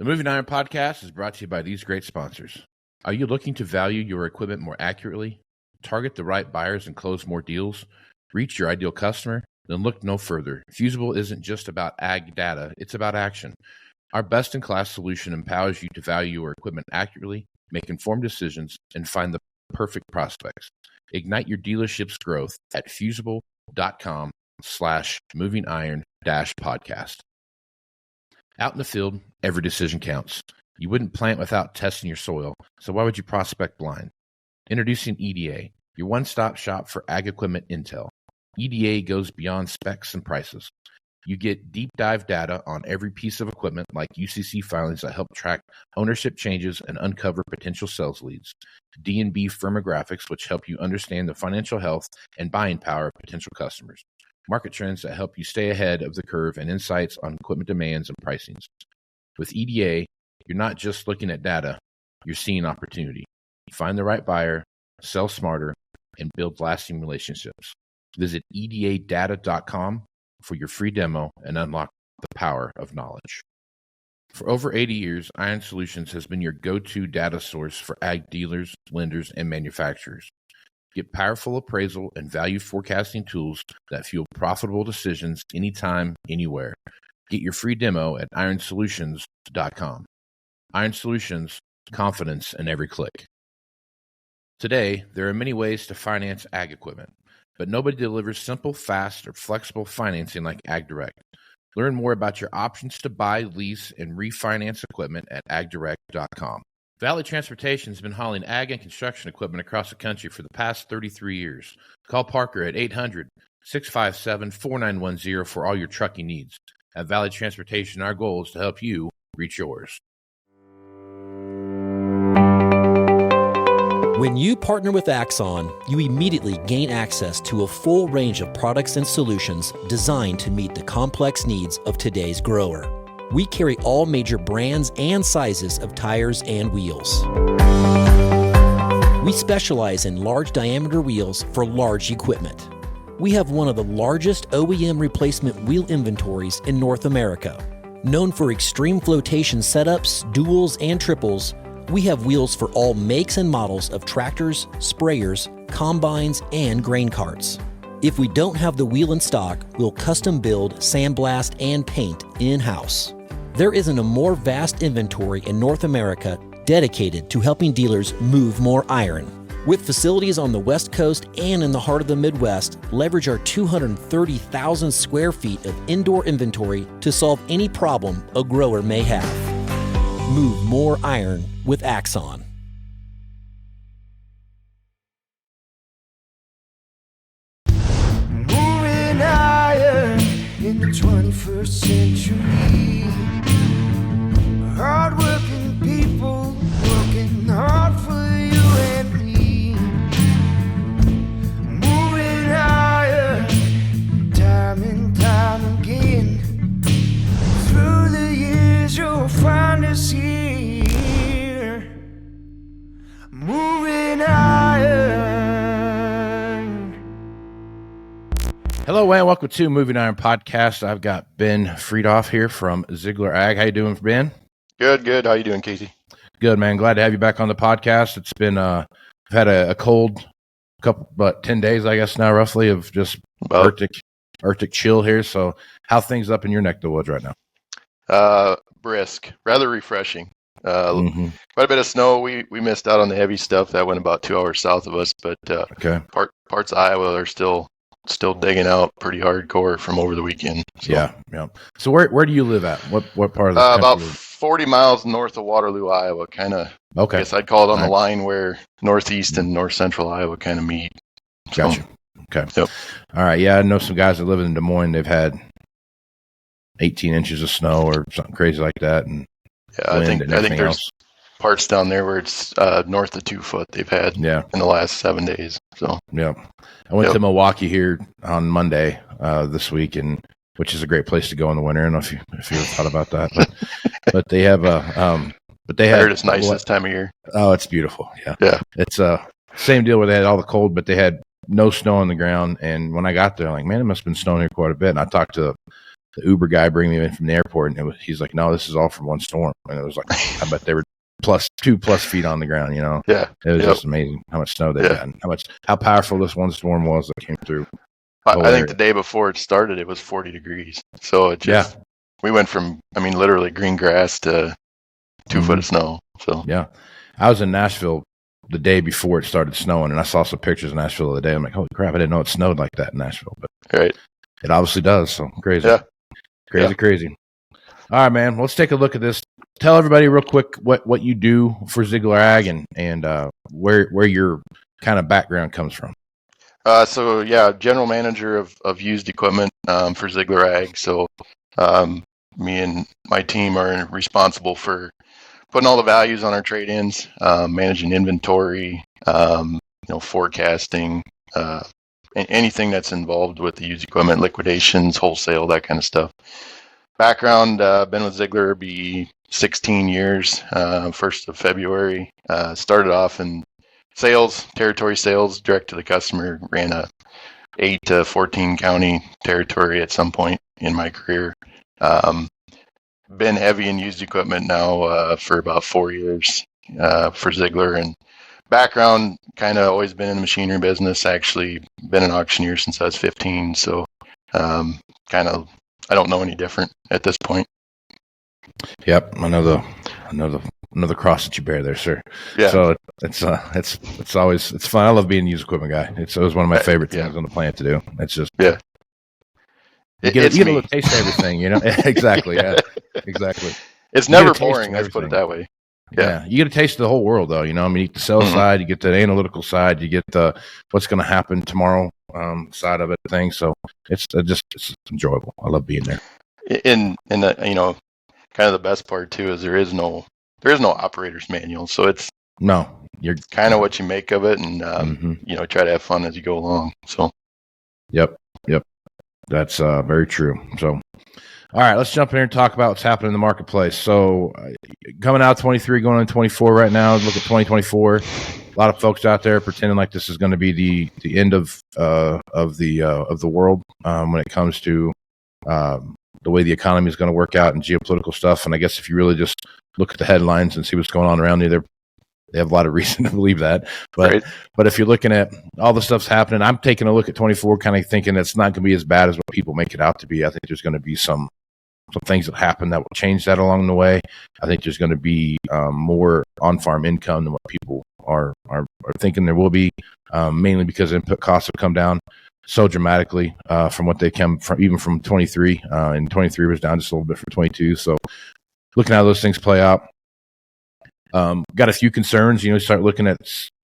The Moving Iron Podcast is brought to you by these great sponsors. Are you looking to value your equipment more accurately, target the right buyers and close more deals, reach your ideal customer? Then look no further. Fusable isn't just about ag data, it's about action. Our best-in-class solution empowers you to value your equipment accurately, make informed decisions, and find the perfect prospects. Ignite your dealership's growth at fusable.com/movingiron-podcast. Out in the field, every decision counts. You wouldn't plant without testing your soil, so why would you prospect blind? Introducing EDA, your one-stop shop for ag equipment intel. EDA goes beyond specs and prices. You get deep dive data on every piece of equipment like UCC filings that help track ownership changes and uncover potential sales leads. D&B firmographics, which help you understand the financial health and buying power of potential customers. Market trends that help you stay ahead of the curve, and insights on equipment demands and pricings. With EDA, you're not just looking at data, you're seeing opportunity. Find the right buyer, sell smarter, and build lasting relationships. Visit edadata.com for your free demo and unlock the power of knowledge. For over 80 years, Iron Solutions has been your go-to data source for ag dealers, lenders, and manufacturers. Get powerful appraisal and value forecasting tools that fuel profitable decisions anytime, anywhere. Get your free demo at ironsolutions.com. Iron Solutions, confidence in every click. Today, there are many ways to finance ag equipment, but nobody delivers simple, fast, or flexible financing like AgDirect. Learn more about your options to buy, lease, and refinance equipment at agdirect.com. Valley Transportation has been hauling ag and construction equipment across the country for the past 33 years. Call Parker at 800-657-4910 for all your trucking needs. At Valley Transportation, our goal is to help you reach yours. When you partner with Axon, you immediately gain access to a full range of products and solutions designed to meet the complex needs of today's grower. We carry all major brands and sizes of tires and wheels. We specialize in large diameter wheels for large equipment. We have one of the largest OEM replacement wheel inventories in North America. Known for extreme flotation setups, duals, and triples, we have wheels for all makes and models of tractors, sprayers, combines, and grain carts. If we don't have the wheel in stock, we'll custom build, sandblast, and paint in-house. There isn't a more vast inventory in North America dedicated to helping dealers move more iron. With facilities on the West Coast and in the heart of the Midwest, leverage our 230,000 square feet of indoor inventory to solve any problem a grower may have. Move more iron with Axon. Moving iron in the 21st century. Hard-working people working hard for you and me. Moving iron time and time again. Through the years you'll find us here. Moving iron. Hello, and welcome to Moving Iron Podcast. I've got Ben Freidhof here from Ziegler Ag. How you doing, Ben? Good. How you doing, Casey? Good, man. Glad to have you back on the podcast. It's been I've had a cold couple, but 10 days, I guess now, roughly, of just Arctic chill here. So, how things up in your neck of the woods right now? Brisk, rather refreshing. Quite a bit of snow. We missed out on the heavy stuff that went about 2 hours south of us, but parts of Iowa are still digging out pretty hardcore from over the weekend. So. Yeah. So where do you live at? What part of the country? About 40 miles north of Waterloo, Iowa. Kind of. Okay. I guess I'd call it on the line where northeast and north central Iowa kind of meet. So, gotcha. Okay. Yep. All right. Yeah, I know some guys that live in Des Moines. They've had 18 inches of snow or something crazy like that, and yeah, I think there's parts down there where it's north of 2 foot they've had in the last 7 days. So yeah, I went to Milwaukee here on Monday this week, and which is a great place to go in the winter. I don't know if you ever thought about that, but they have I heard it's nice this time of year. Oh, it's beautiful. Yeah. It's same deal where they had all the cold, but they had no snow on the ground. And when I got there, I'm like, man, it must have been snowing here quite a bit. And I talked to the Uber guy bringing me in from the airport, and he's like, "No, this is all from one storm." And it was like, I bet they were +2 feet on the ground. Yeah, it was just amazing how much snow they had, and how powerful this one storm was that came through. I think the day before it started, it was 40 degrees. So it just we went from literally green grass to 2 foot of snow. So I was in Nashville the day before it started snowing, and I saw some pictures of Nashville the other day. I'm like, holy crap, I didn't know it snowed like that in Nashville, but it obviously does. So crazy. Crazy. All right, man. Let's take a look at this. Tell everybody real quick what you do for Ziegler Ag and where your kind of background comes from. General manager of used equipment for Ziegler Ag. So me and my team are responsible for putting all the values on our trade-ins, managing inventory, forecasting, anything that's involved with the used equipment, liquidations, wholesale, that kind of stuff. Background, been with Ziegler be 16 years, 1st of February. Started off in sales, territory sales, direct to the customer, ran a 8 to 14 county territory at some point in my career. Been heavy in used equipment now for about 4 years for Ziegler, and background kind of always been in the machinery business. Actually been an auctioneer since I was 15, so I don't know any different at this point. Yep, I know the cross that you bear there, sir. Yeah. So it's always fun. I love being a used equipment guy. It's always one of my favorite things on the plant to do. It's just You get a little taste of everything, Exactly. Yeah. Exactly. It's never boring. Let's put it that way. Yeah. You get a taste of the whole world, though. You get the sales side, you get the analytical side, you get the what's going to happen tomorrow side of it thing. So it's enjoyable. I love being there. And kind of the best part too is there is no operator's manual. So you're kind of what you make of it, and try to have fun as you go along. So. Yep. That's very true. So, all right, let's jump in here and talk about what's happening in the marketplace. So, coming out 23, going into 24 right now. Look at 2024. A lot of folks out there pretending like this is going to be the end of the world when it comes to the way the economy is going to work out and geopolitical stuff. And I guess if you really just look at the headlines and see what's going on around you, they have a lot of reason to believe that. But if you're looking at all the stuff's happening, I'm taking a look at 24, kind of thinking it's not going to be as bad as what people make it out to be. I think there's going to be some things that happen that will change that along the way. I think there's going to be more on-farm income than what people are thinking there will be, mainly because input costs have come down so dramatically from what they came from, even from 23. And 23 was down just a little bit from 22. So looking at how those things play out. Got a few concerns, start looking at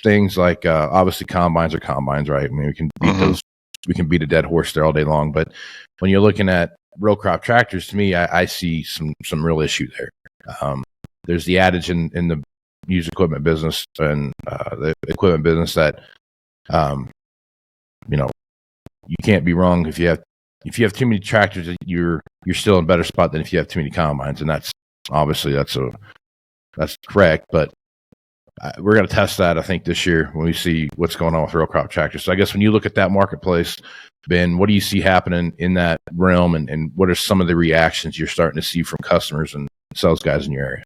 things like, obviously combines are combines, right? I mean, we can beat those, we can beat a dead horse there all day long. But when you're looking at row crop tractors, to me, I see some real issue there. There's the adage in the used equipment business and the equipment business that, you can't be wrong if you have too many tractors, you're still in a better spot than if you have too many combines, and that's obviously that's correct, but we're going to test that, I think, this year when we see what's going on with row crop tractors. So I guess when you look at that marketplace, Ben, what do you see happening in that realm, and what are some of the reactions you're starting to see from customers and sales guys in your area?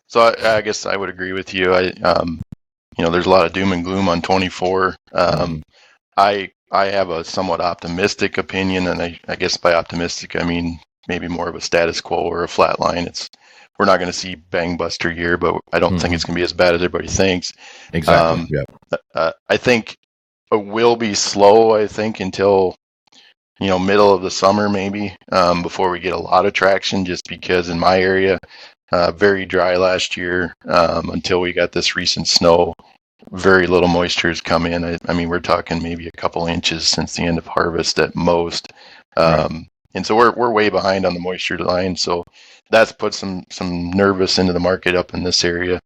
So I guess I would agree with you. There's a lot of doom and gloom on 24. I have a somewhat optimistic opinion, and I guess by optimistic I mean maybe more of a status quo or a flat line. We're not going to see bang buster year, but I don't think it's going to be as bad as everybody thinks. Exactly. I think it will be slow, until, middle of the summer, maybe, before we get a lot of traction, just because in my area, very dry last year, until we got this recent snow, very little moisture has come in. I mean, we're talking maybe a couple inches since the end of harvest at most. And so we're way behind on the moisture line. So that's put some nervous into the market up in this area.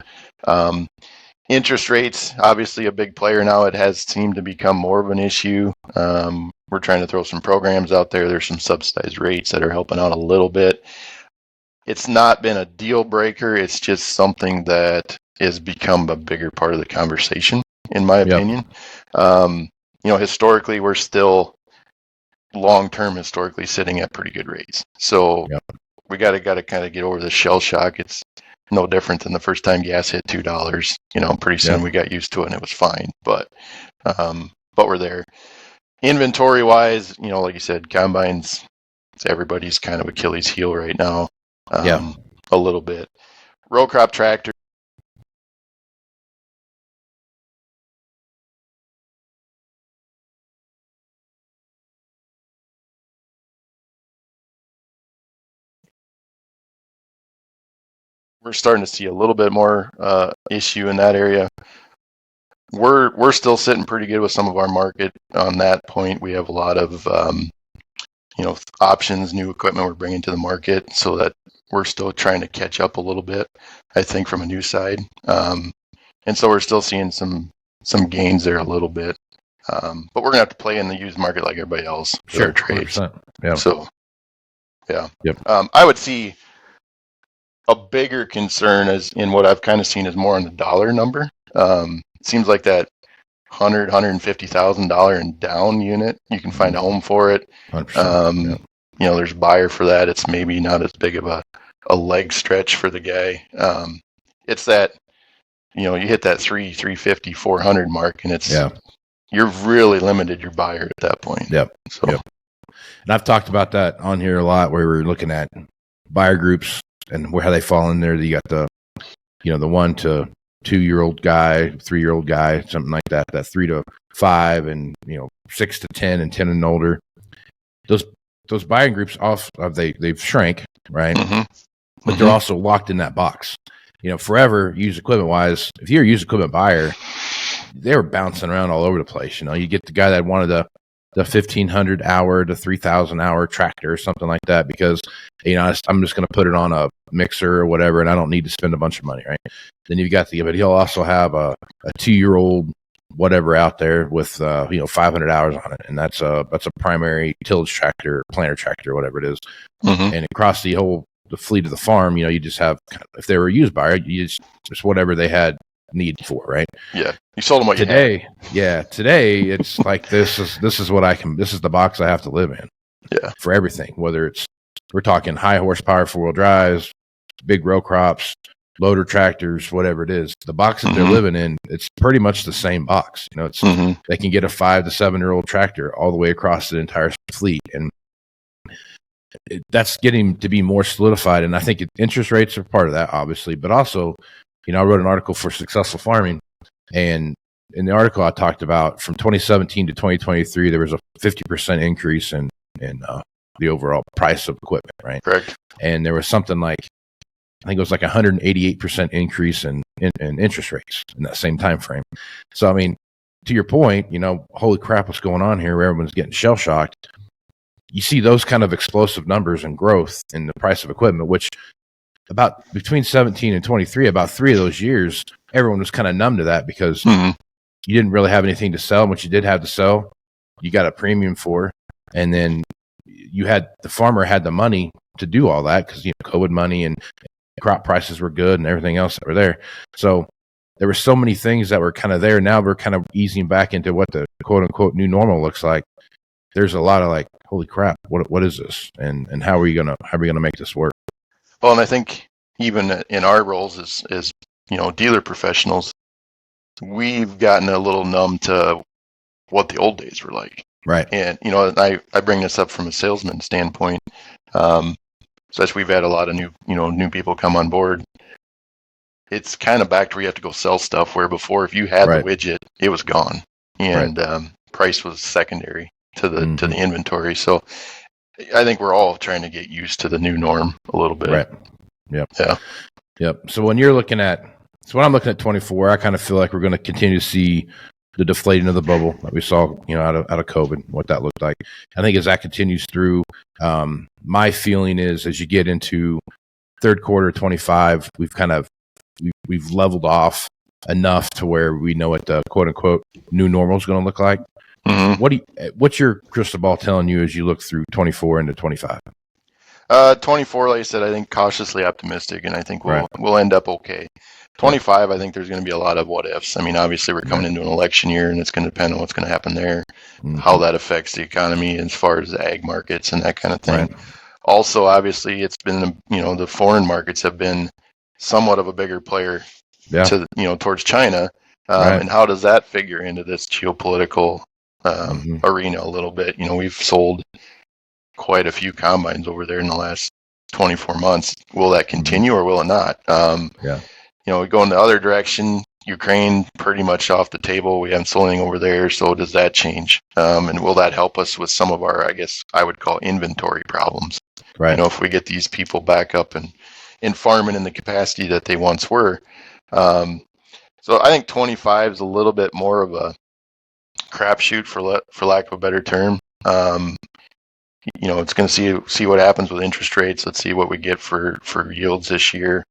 Interest rates, obviously a big player now. It has seemed to become more of an issue. We're trying to throw some programs out there. There's some subsidized rates that are helping out a little bit. It's not been a deal breaker. It's just something that has become a bigger part of the conversation, in my opinion. Historically, we're still long term historically sitting at pretty good rates. So we got to kind of get over the shell shock. It's no different than the first time gas hit $2. Pretty soon we got used to it and it was fine. But we're there. Inventory wise, like you said, combines, it's everybody's kind of Achilles heel right now. A little bit. Row crop tractor. We're starting to see a little bit more issue in that area. We're still sitting pretty good with some of our market on that point. We have a lot of options, new equipment we're bringing to the market, so that we're still trying to catch up a little bit, I think, from a new side. And so we're still seeing some gains there a little bit. But we're gonna have to play in the used market like everybody else. Sure, trades. Yeah. So yeah. Yep. I would see a bigger concern as in what I've kind of seen is more on the dollar number. It seems like that $150,000 and down unit, you can find a home for it. 100%, there's a buyer for that. It's maybe not as big of a leg stretch for the guy. It's that, you hit that 350, 400 mark, and it's you've really limited your buyer at that point. Yep. So, and I've talked about that on here a lot, where we're looking at buyer groups and how they fall in there. You got the 1 to 2-year-old guy, 3-year-old guy, something like that. That 3 to 5, and 6 to 10, and 10 and older. Those buying groups they've shrank, right? Mm-hmm. But they're also locked in that box. Forever used equipment wise, if you're a used equipment buyer, they were bouncing around all over the place. You get the guy that wanted the 1,500 hour to 3,000 hour tractor or something like that, because I'm just going to put it on a mixer or whatever, and I don't need to spend a bunch of money, right? Then you've got but he'll also have a 2-year-old whatever out there with 500 hours on it, and that's a primary tillage tractor, planter tractor, whatever it is. Mm-hmm. And across the fleet of the farm, you just have, if they were a used buyer, you just whatever they had need for, right? Yeah, you sold them what today. You had. Yeah, today it's like this is the box I have to live in. Yeah, for everything, whether we're talking high horsepower 4-wheel drives, big row crops, loader tractors, whatever it is, the box that they're living in, it's pretty much the same box. It's they can get a 5 to 7-year-old tractor all the way across the entire fleet, and that's getting to be more solidified. And I think interest rates are part of that, obviously, but also, I wrote an article for Successful Farming, and in the article I talked about from 2017 to 2023, there was a 50% increase in the overall price of equipment, right? Correct. And there was something like, I think it was like 188% increase in interest rates in that same time frame. So, I mean, to your point, holy crap, what's going on here? Where everyone's getting shell shocked. You see those kind of explosive numbers and growth in the price of equipment, which about between 17 and 23, about 3 of those years, everyone was kind of numb to that, because you didn't really have anything to sell. What you did have to sell, you got a premium for, and then the farmer had the money to do all that, because COVID money and crop prices were good and everything else that were there. So there were so many things that were kind of there. Now we're kind of easing back into what the quote unquote new normal looks like. There's a lot of like, holy crap, what is this, and how are we gonna make this work? Well, and I think even in our roles as dealer professionals, we've gotten a little numb to what the old days were like. Right. And I bring this up from a salesman standpoint. Especially we've had a lot of new people come on board. It's kind of back to where you have to go sell stuff, where before, if you had the widget, it was gone, and price was secondary to the inventory. So I think we're all trying to get used to the new norm a little bit. Right. Yep. Yeah. Yep. So when I'm looking at 24, I kind of feel like we're going to continue to see the deflating of the bubble that we saw, out of COVID, what that looked like. I think as that continues through, my feeling is as you get into third quarter 25, we've leveled off enough to where we know what the quote unquote new normal is going to look like. Mm-hmm. What's your crystal ball telling you as you look through 24 into 25? 24, like I said, I think cautiously optimistic, and I think we'll end up okay. 25, I think there's going to be a lot of what ifs. I mean, obviously we're coming into an election year, and it's going to depend on what's going to happen there, how that affects the economy as far as the ag markets and that kind of thing. Right. Also, obviously, it's been, the foreign markets have been somewhat of a bigger player to, towards China. And how does that figure into this geopolitical arena a little bit? We've sold quite a few combines over there in the last 24 months. Will that continue or will it not? We go in the other direction. Ukraine pretty much off the table. We haven't sold anything over there. So does that change? And will that help us with some of our, I guess I would call inventory problems? Right. If we get these people back up and farming in the capacity that they once were. So I think 25 is a little bit more of a crapshoot for lack of a better term. It's going to see what happens with interest rates. Let's see what we get for yields this year.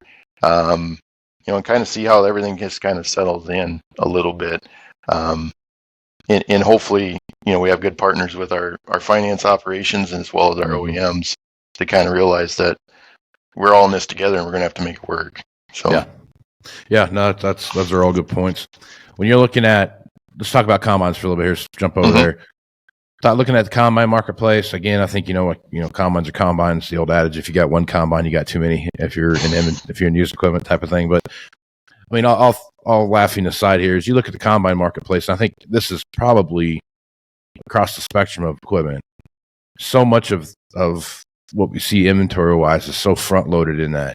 And kind of see how everything just kind of settles in a little bit. And hopefully, we have good partners with our finance operations as well as our OEMs to kind of realize that we're all in this together and we're going to have to make it work. So no, those are all good points. When you're looking at, let's talk about combines for a little bit here. Let's jump over there. Start looking at the combine marketplace again. I think combines are combines. The old adage: if you got one combine, you got too many. If you're in used equipment type of thing. But I mean, all laughing aside here, as you look at the combine marketplace, I think this is probably across the spectrum of equipment. So much of what we see inventory wise is so front loaded in that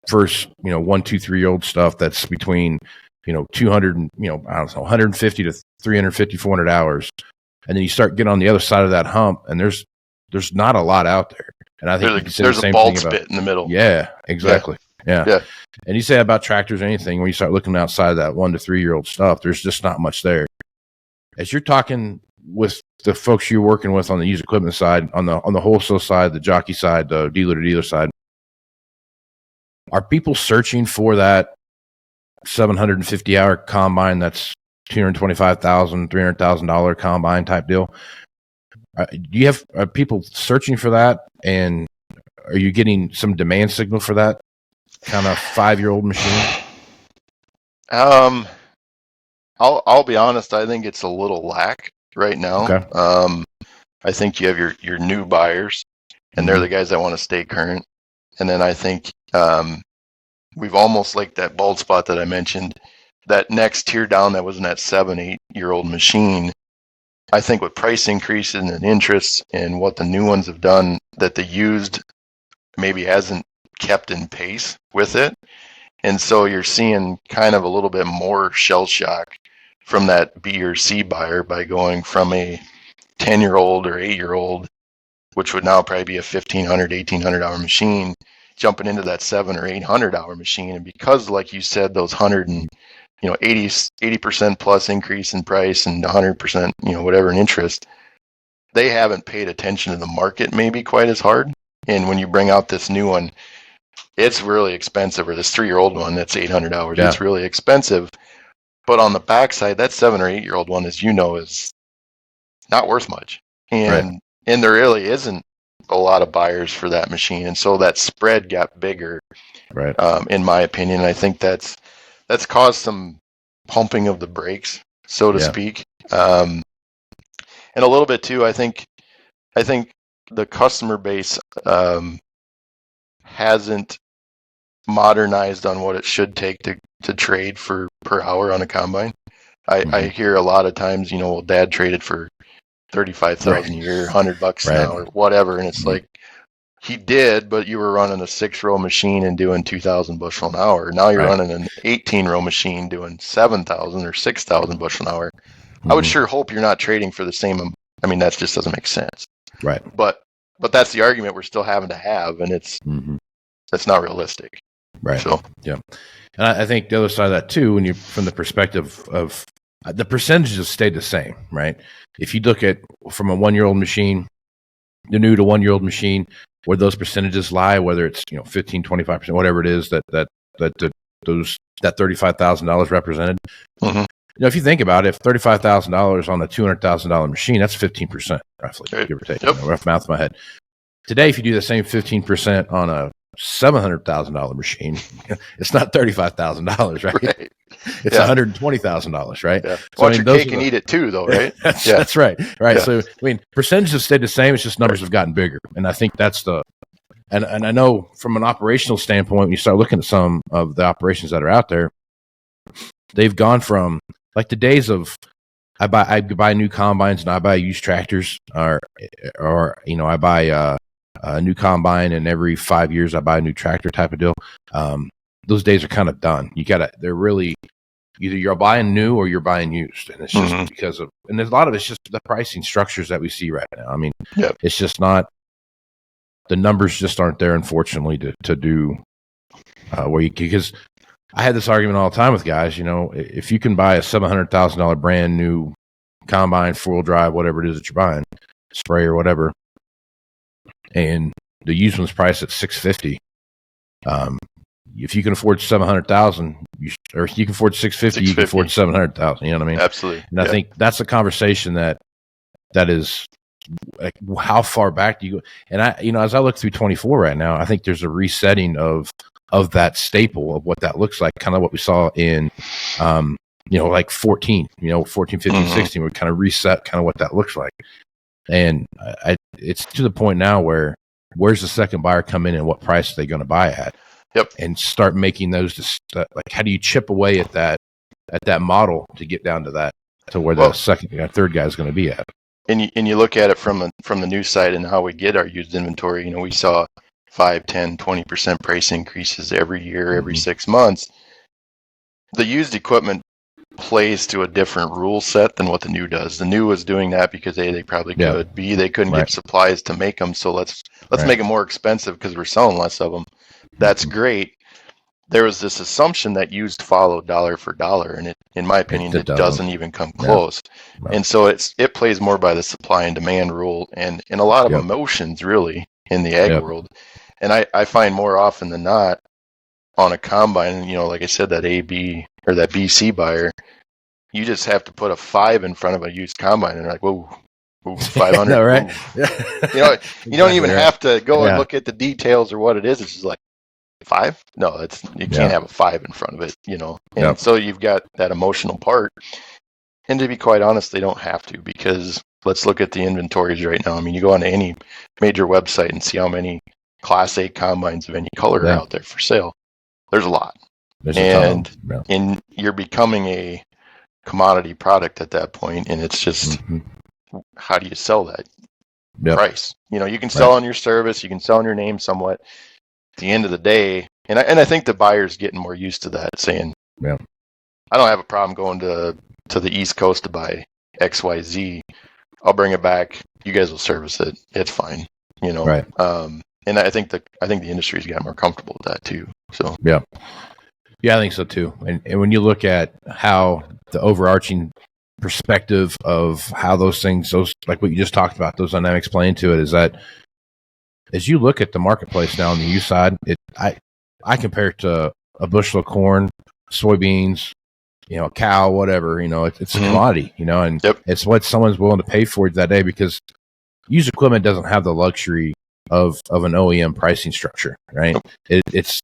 first 1, 2, 3 year old stuff that's between 200 and 150 to 350, 400 hours. And then you start getting on the other side of that hump, and there's not a lot out there. And I think there's a bald spit in the middle. Yeah, exactly. Yeah. And you say about tractors or anything, when you start looking outside of that 1 to 3 year old stuff, there's just not much there. As you're talking with the folks you're working with on the used equipment side, on the wholesale side, the jockey side, the dealer to dealer side, are people searching for that 750 hour combine that's $225,000, $300,000 combine type deal? Are people searching for that, and are you getting some demand signal for that kind of 5-year-old machine? I'll be honest. I think it's a little lack right now. Okay. I think you have your new buyers, and they're the guys that want to stay current. And then I think we've almost like that bald spot that I mentioned. That next tier down that was in that 7-8 year old machine, I think with price increases and interest and what the new ones have done, that the used maybe hasn't kept in pace with it. And so you're seeing kind of a little bit more shell shock from that B or C buyer by going from a 10-year-old or 8-year-old, which would now probably be a 1,500, 1,800 hour machine, jumping into that 700 or 800 hour machine. And because, like you said, those 80% plus increase in price and 100%, whatever in interest, they haven't paid attention to the market maybe quite as hard. And when you bring out this new one, it's really expensive, or this 3-year-old one that's 800 hours, it's really expensive. But on the backside, that 7 or 8 year old one, as you know, is not worth much. And there really isn't a lot of buyers for that machine. And so that spread got bigger, in my opinion. And I think that's caused some pumping of the brakes, so to speak. And a little bit too, I think the customer base hasn't modernized on what it should take to trade for per hour on a combine. I hear a lot of times, Dad traded for $35,000 a year, $100 an hour, whatever, and it's like, he did, but you were running a 6-row machine and doing 2,000 bushel an hour. Now you're running an 18-row machine doing 7,000 or 6,000 bushel an hour. I would sure hope you're not trading for the same. I mean, that just doesn't make sense. Right. But that's the argument we're still having to have, and that's not realistic. Right. So and I think the other side of that too, when you from the perspective of the percentages have stayed the same, right? If you look at from a 1-year-old machine, the new to 1-year-old machine, where those percentages lie, whether it's 15, 25%, whatever it is that $35,000 represented. If you think about it, if $35,000 on a $200,000 machine, that's 15% roughly, give or take. Rough math in my head. Today, if you do the same 15% on a $700,000 machine, it's not $35,000, right? It's $120,000, right? Yeah. So, watch your cake and eat it too, though, right? That's right. Yeah. So, I mean, percentages have stayed the same. It's just numbers have gotten bigger. And I think that's and I know from an operational standpoint, when you start looking at some of the operations that are out there, they've gone from like the days of I buy new combines and I buy used tractors, or I buy a new combine and every 5 years I buy a new tractor type of deal. Those days are kind of done. They're really either you're buying new or you're buying used, and it's just because of, and there's a lot of it's just the pricing structures that we see right now. I mean, it's just not, the numbers just aren't there, unfortunately, to do because I had this argument all the time with guys. If you can buy a $700,000 brand new combine, 4-wheel drive, whatever it is that you're buying, spray or whatever, and the used one's priced at $650. If you can afford $700,000, or if you can afford $650, you can afford $700,000. You know what I mean? Absolutely. And I think that's a conversation that is like, how far back do you go? And as I look through 24 right now, I think there's a resetting of that staple of what that looks like, kind of what we saw in, like 14, 14, 15, 16, we kind of reset kind of what that looks like. And it's to the point now where's the second buyer come in and what price are they going to buy at? Yep. And start making those, like, how do you chip away at that model to get down to that, to where the third guy is going to be at? And you look at it from the new side and how we get our used inventory. We saw 5, 10, 20% price increases every year, every 6 months. The used equipment plays to a different rule set than what the new does. The new was doing that because A, they probably could, B, they couldn't get supplies to make them, so let's make them more expensive because we're selling less of them. That's great. There was this assumption that used followed dollar for dollar, and in my opinion, it doesn't even come close. Yeah. And so it plays more by the supply and demand rule, and a lot of emotions really in the ag world. And I find more often than not on a combine, like I said, that AB or that BC buyer, you just have to put a 5 in front of a used combine, and they're like, whoa, 500. No, right? You don't even have to go and look at the details or what it is. It's just like, 5? No, you can't have a 5 in front of it, And so you've got that emotional part. And to be quite honest, they don't have to, because let's look at the inventories right now. I mean, you go on any major website and see how many Class 8 combines of any color are out there for sale. There's a lot. And you're becoming a commodity product at that point, and it's just how do you sell that price? You can sell on your service, you can sell on your name somewhat. At the end of the day, and I think the buyer's getting more used to that, saying, I don't have a problem going to the East Coast to buy XYZ. I'll bring it back. You guys will service it. It's fine. Right. And I think the industry's gotten more comfortable with that too. So yeah, I think so too. And when you look at how the overarching perspective of how those like what you just talked about, those dynamics play into it, is that as you look at the marketplace now on the used side, I compare it to a bushel of corn, soybeans, a cow, whatever. It's a commodity, and it's what someone's willing to pay for it that day, because used equipment doesn't have the luxury of an OEM pricing structure, right? It's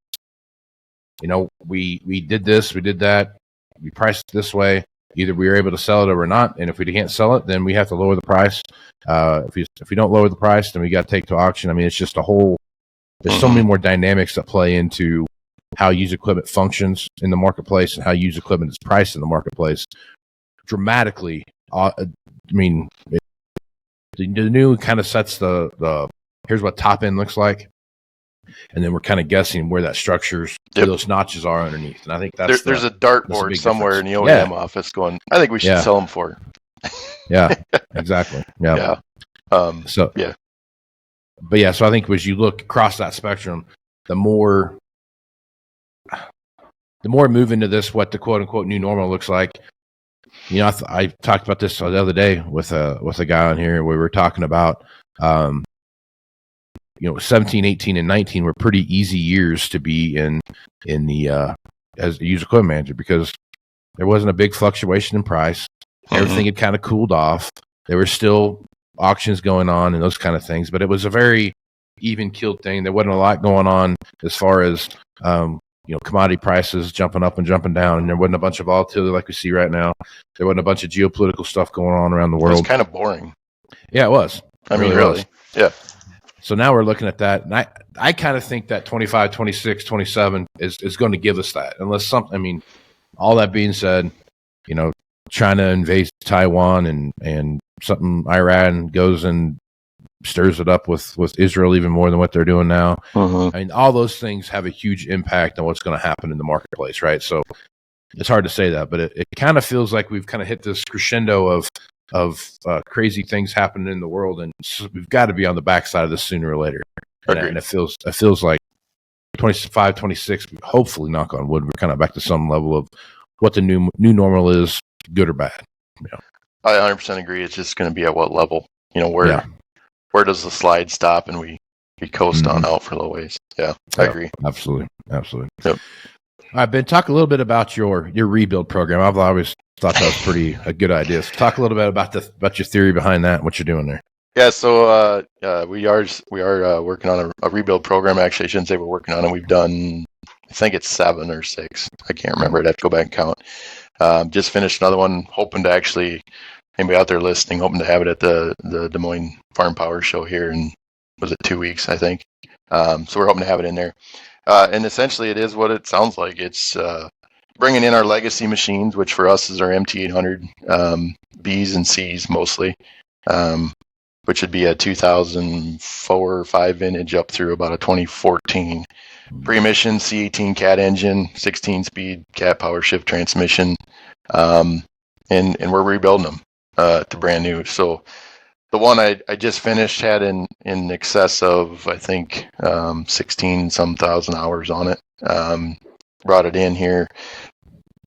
we did this, we did that, we priced it this way. Either we were able to sell it or we're not, and if we can't sell it, then we have to lower the price. If we don't lower the price, then we got to take it to auction. I mean, it's just there's so many more dynamics that play into how used equipment functions in the marketplace and how used equipment is priced in the marketplace dramatically. I mean, the new kind of sets the here's what top end looks like, and then we're kind of guessing where that structures, where those notches are underneath. And I think there's a dartboard somewhere in the OEM office going, I think we should sell them for. Yeah, exactly. Yeah. So I think as you look across that spectrum, the more move into this, what the quote unquote new normal looks like. I talked about this the other day with a guy on here where we were talking about, 17, 18, and 19 were pretty easy years to be in the as a used equipment manager, because there wasn't a big fluctuation in price. Everything had kind of cooled off. There were still auctions going on and those kind of things, but it was a very even keeled thing. There wasn't a lot going on as far as commodity prices jumping up and jumping down, and there wasn't a bunch of volatility like we see right now. There wasn't a bunch of geopolitical stuff going on around the world. It was kind of boring. Yeah, it was. I mean, really. Yeah. So now we're looking at that, and I kind of think that 25, 26, 27 is going to give us that, unless something. I mean, all that being said, China invades Taiwan, and something Iran goes and stirs it up with Israel even more than what they're doing now. I mean, all those things have a huge impact on what's going to happen in the marketplace, right? So it's hard to say that, but it kind of feels like we've kind of hit this crescendo of crazy things happening in the world, and so we've got to be on the backside of this sooner or later. And it feels like 25, 26, hopefully, knock on wood, we're kind of back to some level of what the new normal is, good or bad. I 100% agree. It's just going to be at what level, where does the slide stop and we coast on out for a little ways. Yeah, I agree. Absolutely. Yep. I've been talking a little bit about your rebuild program. I've always thought that was a good idea. So talk a little bit about your theory behind that and what you're doing there. Yeah, so we are working on a rebuild program. Actually, I shouldn't say we're working on it. We've done, I think it's 7 or 6. I can't remember. I'd have to go back and count. Just finished another one, hoping to actually, anybody out there listening, hoping to have it at the Des Moines Farm Power Show here in, was it 2 weeks, I think. So we're hoping to have it in there. And essentially it is what it sounds like. It's bringing in our legacy machines, which for us is our MT800 Bs and Cs mostly, which would be a 2004 or 5 vintage up through about a 2014. Pre-emission C18 cat engine, 16-speed cat power shift transmission, and we're rebuilding them to brand new. So the one I just finished had in excess of, I think, 16-some thousand hours on it. Brought it in here.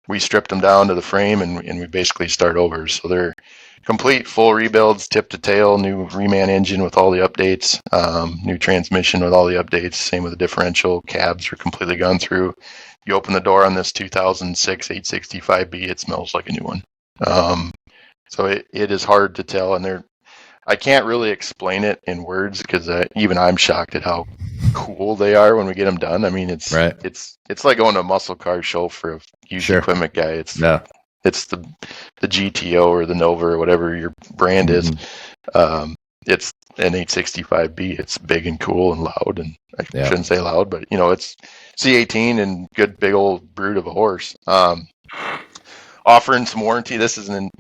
We stripped them down to the frame, and we basically start over. So they're complete full rebuilds, tip to tail, new reman engine with all the updates, new transmission with all the updates, same with the differential. Cabs are completely gone through. You open the door on this 2006 865B, it smells like a new one. So it is hard to tell, and I can't really explain it in words because even I'm shocked at how cool they are when we get them done. I mean, it's like going to a muscle car show for a used equipment guy. It's the GTO or the Nova or whatever your brand is. It's an 865B. It's big and cool and loud, and I shouldn't say loud, but it's C18 and good big old brute of a horse. Offering some warranty. This isn't,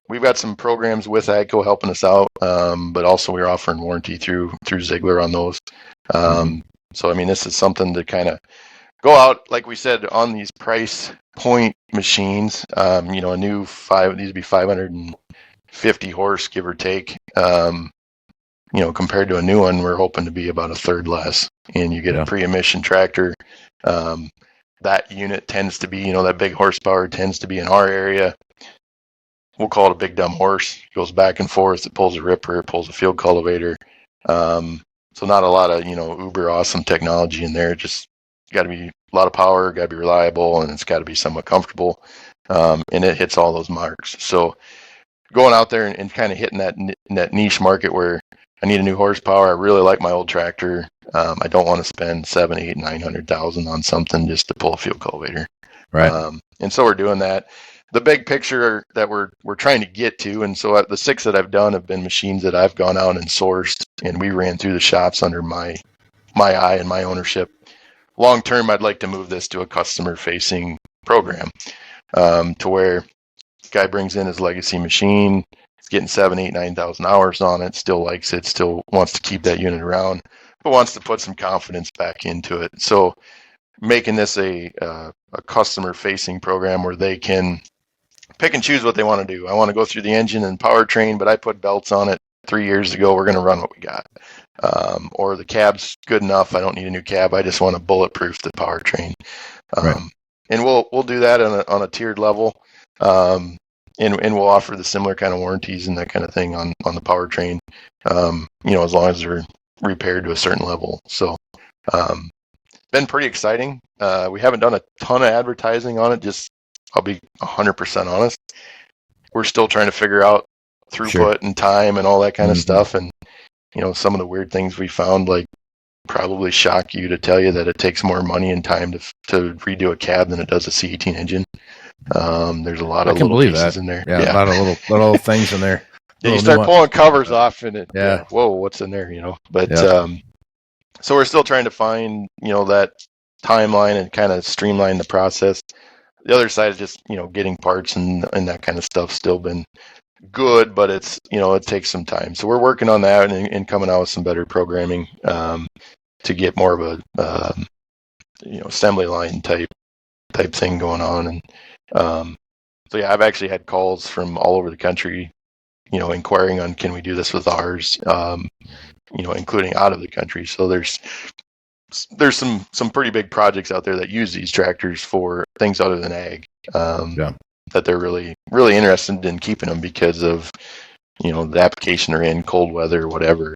we've got some programs with AGCO helping us out, but also we're offering warranty through Ziegler on those. So, I mean, this is something to kind of go out, like we said, on these price point machines. A new these would be 550 horse, give or take. Compared to a new one, we're hoping to be about a third less, and you get a pre-emission tractor. That unit tends to be, that big horsepower tends to be in our area. We'll call it a big dumb horse. It goes back and forth. It pulls a ripper. It pulls a field cultivator. So not a lot of, uber awesome technology in there. Just got to be a lot of power, got to be reliable, and it's got to be somewhat comfortable. And it hits all those marks. So going out there and kind of hitting that niche market where I need a new horsepower. I really like my old tractor. I don't want to spend $700,000, $800,000, $900,000 on something just to pull a field cultivator. Right. And so we're doing that. The big picture that we're trying to get to, and so the 6 that I've done have been machines that I've gone out and sourced, and we ran through the shops under my eye and my ownership. Long term, I'd like to move this to a customer-facing program, to where the guy brings in his legacy machine. Getting 7,000, 8,000, 9,000 hours on it, still likes it, still wants to keep that unit around, but wants to put some confidence back into it. So making this a customer-facing program where they can pick and choose what they want to do. I want to go through the engine and powertrain, but I put belts on it 3 years ago. We're going to run what we got. Or the cab's good enough. I don't need a new cab. I just want to bulletproof the powertrain. And we'll do that on a tiered level. And we'll offer the similar kind of warranties and that kind of thing on the powertrain, as long as they're repaired to a certain level. So, been pretty exciting. We haven't done a ton of advertising on it. Just, I'll be 100% honest. We're still trying to figure out throughput and time and all that kind of stuff. And, some of the weird things we found, like probably shock you to tell you that it takes more money and time to redo a cab than it does a C18 engine. There's a lot of little pieces in there. Yeah, a lot of little things in there. Yeah, you start pulling covers off and whoa, what's in there, But so we're still trying to find, that timeline and kind of streamline the process. The other side is just, getting parts and that kind of stuff still been good, but it's, it takes some time. So we're working on that and coming out with some better programming to get more of a, assembly line type thing going on. And so yeah, I've actually had calls from all over the country, inquiring on, can we do this with ours, including out of the country. So there's some pretty big projects out there that use these tractors for things other than ag. That they're really, really interested in keeping them because of, the application they're in, cold weather, whatever,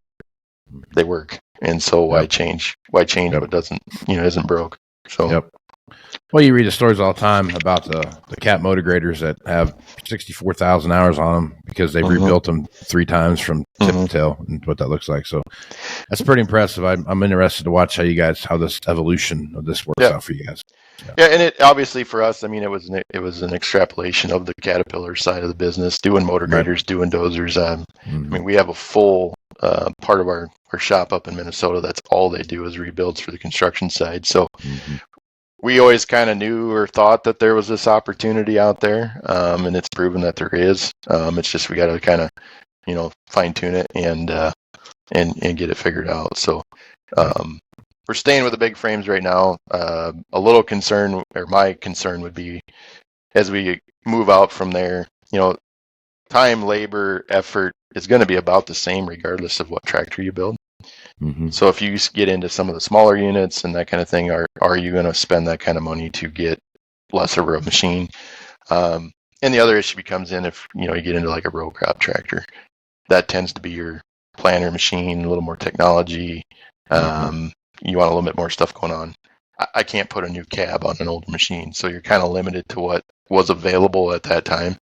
they work. And so why change what doesn't, isn't broke. So, Well, you read the stories all the time about the cat motor graders that have 64,000 hours on them because they've rebuilt them 3 times from tip to tail and what that looks like. So that's pretty impressive. I'm interested to watch how this evolution of this works out for you guys. Yeah, and it obviously for us, I mean, it was an extrapolation of the Caterpillar side of the business, doing motor graders, doing dozers. I mean, we have a full part of our shop up in Minnesota. That's all they do is rebuilds for the construction side. So we always kind of knew or thought that there was this opportunity out there, and it's proven that there is. It's just we got to kind of, fine tune it and get it figured out. So. We're staying with the big frames right now. A little concern, or my concern would be, as we move out from there, time, labor, effort is going to be about the same regardless of what tractor you build. So if you get into some of the smaller units and that kind of thing, are you going to spend that kind of money to get less of a machine? And the other issue becomes in if, you get into like a row crop tractor. That tends to be your planter machine, a little more technology. You want a little bit more stuff going on. I can't put a new cab on an older machine, so you're kind of limited to what was available at that time.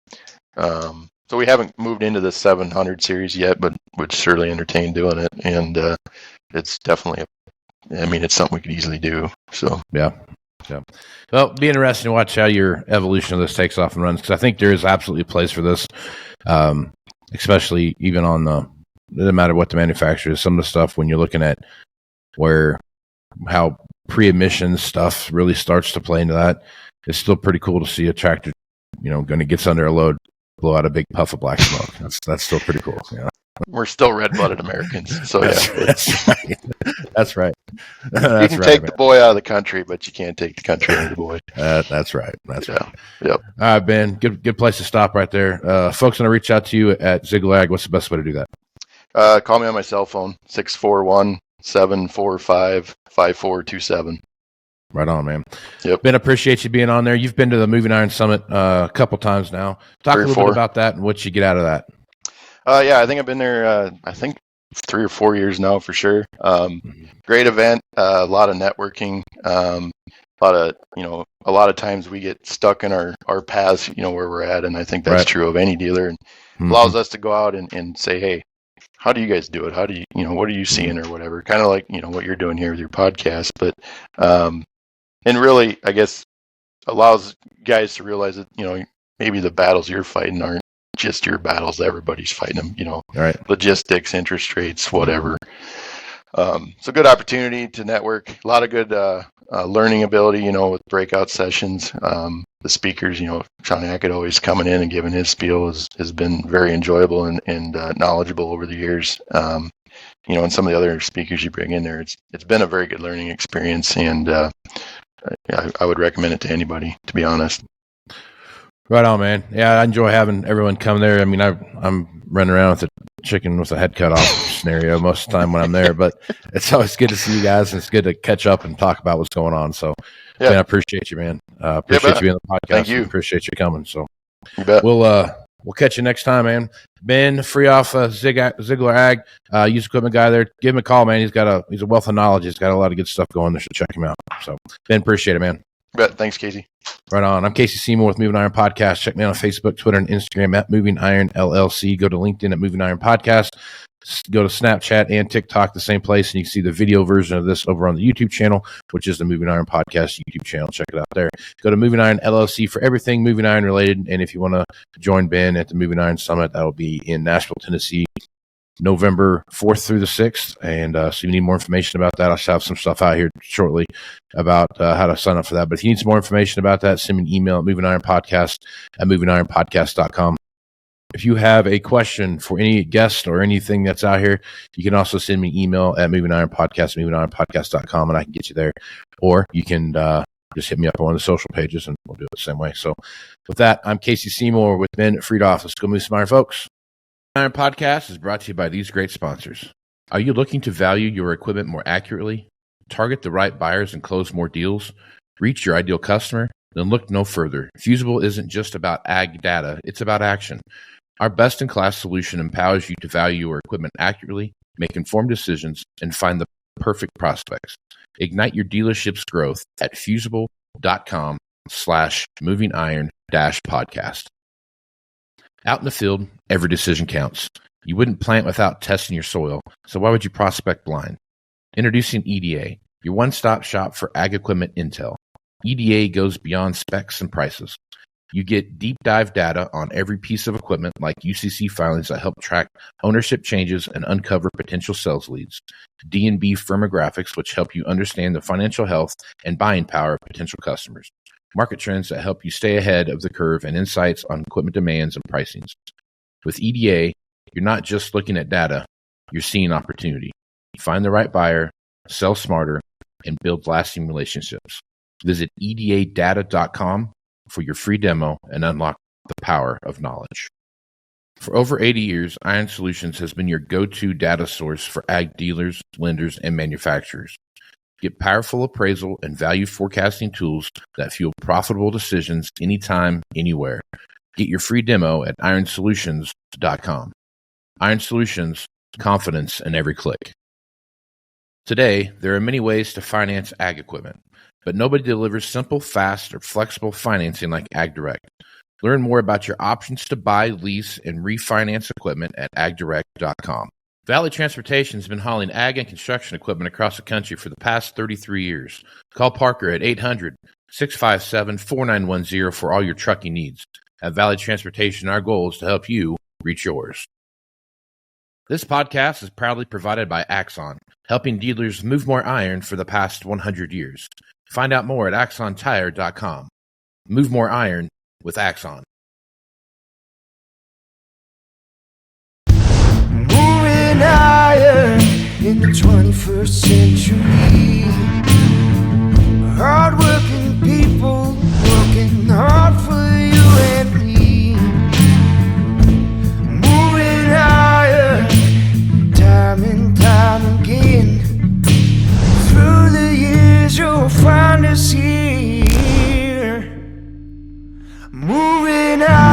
So we haven't moved into the 700 series yet, but would certainly entertain doing it. And it's definitely, it's something we could easily do. So yeah. Well, be interesting to watch how your evolution of this takes off and runs, because I think there is absolutely a place for this, especially even on it doesn't matter what the manufacturer is. Some of the stuff when you're looking at how pre-emissions stuff really starts to play into that, it's still pretty cool to see a tractor, going to get under a load, blow out a big puff of black smoke. That's still pretty cool. We're still red-blooded Americans, so that's right. That's right. You can take the boy out of the country, but you can't take the country out of the boy. That's right. That's right. Yep. All right, Ben. Good place to stop right there. Folks want to reach out to you at Ziegler Ag. What's the best way to do that? Call me on my cell phone, 641-745-5427. Right on, man. Yep. Ben, appreciate you being on there. You've been to the Moving Iron Summit a couple times now. Talk a little bit about that and what you get out of that. Yeah, I think I've been there, 3 or 4 years now for sure. Great event, a lot of networking, a lot of times we get stuck in our paths, where we're at. And I think that's true of any dealer, and allows us to go out and say, hey, how do you guys do it? How do you, what are you seeing or whatever? Kind of like, what you're doing here with your podcast. But, and really, I guess, allows guys to realize that, maybe the battles you're fighting aren't just your battles. Everybody's fighting them, logistics, interest rates, whatever. So good opportunity to network. A lot of good learning ability, with breakout sessions. The speakers, Sean Hackett always coming in and giving his spiel has been very enjoyable and knowledgeable over the years. And some of the other speakers you bring in there, it's been a very good learning experience, and I would recommend it to anybody, to be honest. Right on, man. Yeah, I enjoy having everyone come there. I mean, I'm running around with a chicken with a head cut off scenario most of the time when I'm there, but it's always good to see you guys, and it's good to catch up and talk about what's going on. So, man, I appreciate you, man. Appreciate you being on the podcast. Thank you. Appreciate you coming. So, you bet. We'll catch you next time, man. Ben Freidhof, Ziegler Ag, used equipment guy there. Give him a call, man. He's a wealth of knowledge. He's got a lot of good stuff going. You should check him out. So, Ben, appreciate it, man. You bet. Thanks, Casey. Right on. I'm Casey Seymour with Moving Iron Podcast. Check me out on Facebook, Twitter, and Instagram at Moving Iron LLC. Go to LinkedIn at Moving Iron Podcast. Go to Snapchat and TikTok, the same place, and you can see the video version of this over on the YouTube channel, which is the Moving Iron Podcast YouTube channel. Check it out there. Go to Moving Iron LLC for everything Moving Iron related. And if you want to join Ben at the Moving Iron Summit, that will be in Nashville, Tennessee, November 4th through the 6th. And so if you need more information about that, I shall have some stuff out here shortly about how to sign up for that. But if you need some more information about that, send me an email at movingironpodcast@movingironpodcast.com. If you have a question for any guest or anything that's out here, you can also send me an email at movingironpodcast@movingironpodcast.com, and I can get you there. Or you can just hit me up on one of the social pages, and we'll do it the same way. So with that, I'm Casey Seymour with Ben at Freidhof. Let's go move some iron, folks. Iron Podcast is brought to you by these great sponsors. Are you looking to value your equipment more accurately, target the right buyers and close more deals, reach your ideal customer? Then look no further. Fusable isn't just about ag data, it's about action. Our best-in-class solution empowers you to value your equipment accurately, make informed decisions, and find the perfect prospects. Ignite your dealership's growth at fusable.com/movingiron-podcast. Out in the field, every decision counts. You wouldn't plant without testing your soil, so why would you prospect blind? Introducing EDA, your one-stop shop for ag equipment intel. EDA goes beyond specs and prices. You get deep dive data on every piece of equipment like UCC filings that help track ownership changes and uncover potential sales leads. D&B firmographics, which help you understand the financial health and buying power of potential customers. Market trends that help you stay ahead of the curve, and insights on equipment demands and pricings. With EDA, you're not just looking at data, you're seeing opportunity. Find the right buyer, sell smarter, and build lasting relationships. Visit edadata.com for your free demo and unlock the power of knowledge. For over 80 years, Iron Solutions has been your go-to data source for ag dealers, lenders, and manufacturers. Get powerful appraisal and value forecasting tools that fuel profitable decisions anytime, anywhere. Get your free demo at ironsolutions.com. Iron Solutions, confidence in every click. Today, there are many ways to finance ag equipment, but nobody delivers simple, fast, or flexible financing like AgDirect. Learn more about your options to buy, lease, and refinance equipment at agdirect.com. Valley Transportation has been hauling ag and construction equipment across the country for the past 33 years. Call Parker at 800-657-4910 for all your trucking needs. At Valley Transportation, our goal is to help you reach yours. This podcast is proudly provided by Axon, helping dealers move more iron for the past 100 years. Find out more at axontire.com. Move more iron with Axon. Moving iron in the 21st century. Hard-working people working hard for you and me. Moving iron time and time again. Through the years you'll find us here. Moving iron.